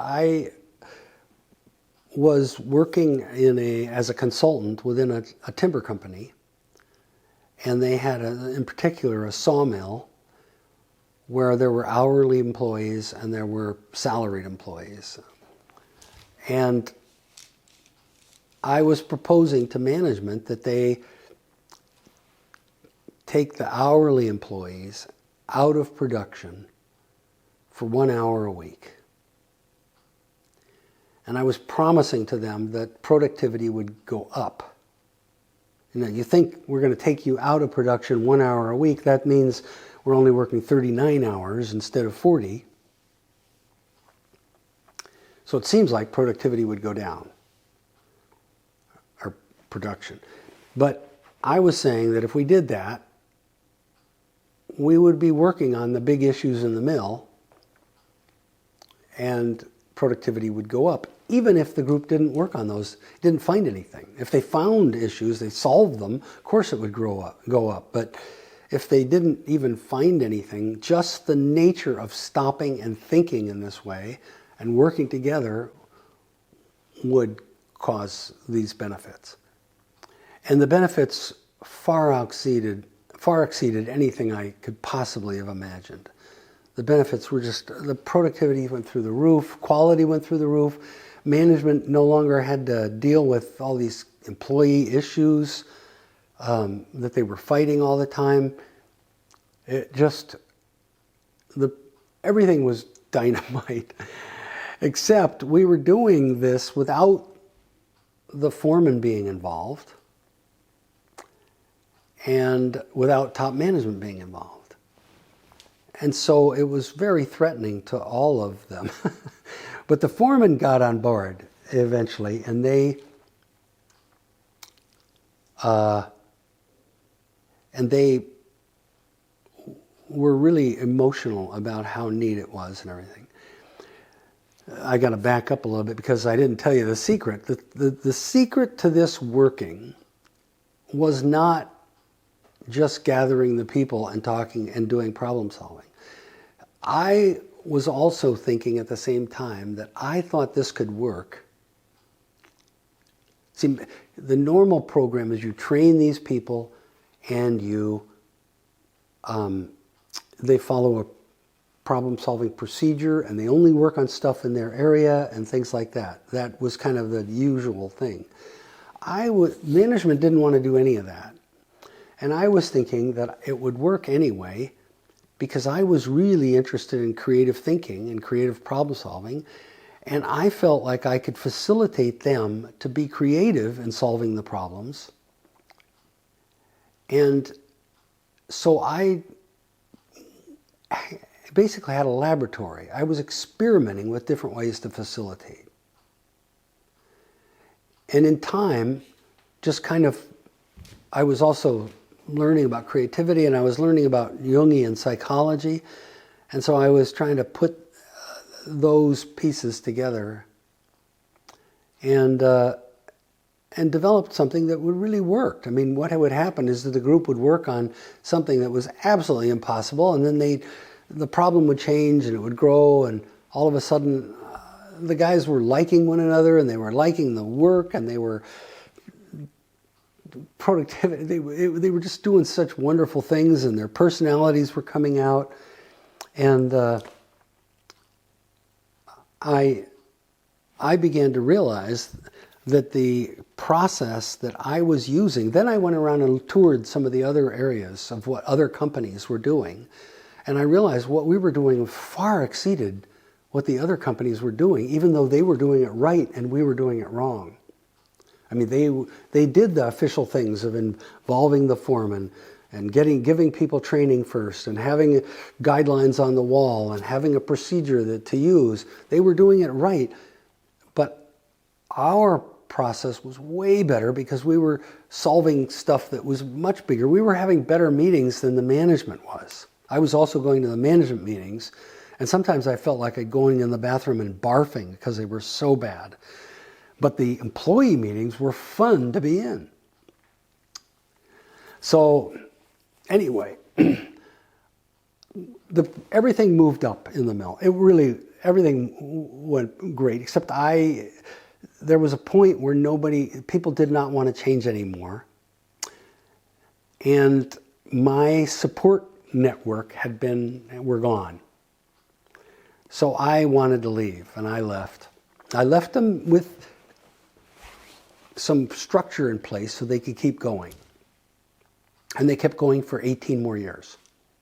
I was working as a consultant within a timber company, and they had, in particular, a sawmill where there were hourly employees and there were salaried employees. And I was proposing to management that they take the hourly employees out of production for 1 hour a week. And I was promising to them that productivity would go up. You know, you think we're going to take you out of production 1 hour a week, that means we're only working 39 hours instead of 40. So it seems like productivity would go down, or production. But I was saying that if we did that, we would be working on the big issues in the mill, and productivity would go up, even if the group didn't work on those, didn't find anything. If they found issues, they solved them, of course it would go up. But if they didn't even find anything, just the nature of stopping and thinking in this way and working together would cause these benefits. And the benefits far exceeded anything I could possibly have imagined. The benefits were just, the productivity went through the roof, quality went through the roof, management no longer had to deal with all these employee issues that they were fighting all the time. It just, everything was dynamite, except we were doing this without the foreman being involved and without top management being involved. And so it was very threatening to all of them. But the foreman got on board eventually, and they were really emotional about how neat it was and everything. I got to back up a little bit because I didn't tell you the secret. The secret to this working was not just gathering the people and talking and doing problem solving. I was also thinking at the same time that I thought this could work. See, the normal program is you train these people and they follow a problem-solving procedure, and they only work on stuff in their area and things like that. That was kind of the usual thing. Management didn't want to do any of that. And I was thinking that it would work anyway because I was really interested in creative thinking and creative problem solving, and I felt like I could facilitate them to be creative in solving the problems. And so I basically had a laboratory. I was experimenting with different ways to facilitate. And in time, just kind of, I was also learning about creativity, and I was learning about Jungian psychology. And so I was trying to put those pieces together and developed something that would really work. I mean, what would happen is that the group would work on something that was absolutely impossible, and then the problem would change and it would grow, and all of a sudden the guys were liking one another, and they were liking the work, and they were productivity. They were just doing such wonderful things, and their personalities were coming out. And I began to realize that the process that I was using, then I went around and toured some of the other areas of what other companies were doing. And I realized what we were doing far exceeded what the other companies were doing, even though they were doing it right and we were doing it wrong. I mean, they did the official things of involving the foreman and giving people training first and having guidelines on the wall and having a procedure to use. They were doing it right. But our process was way better because we were solving stuff that was much bigger. We were having better meetings than the management was. I was also going to the management meetings, and sometimes I felt like I'd going in the bathroom and barfing because they were so bad. But the employee meetings were fun to be in. So anyway, everything moved up in the mill. It really, everything went great, except there was a point where people did not want to change anymore. And my support network were gone. So I wanted to leave, and I left. I left them with some structure in place so they could keep going. And they kept going for 18 more years.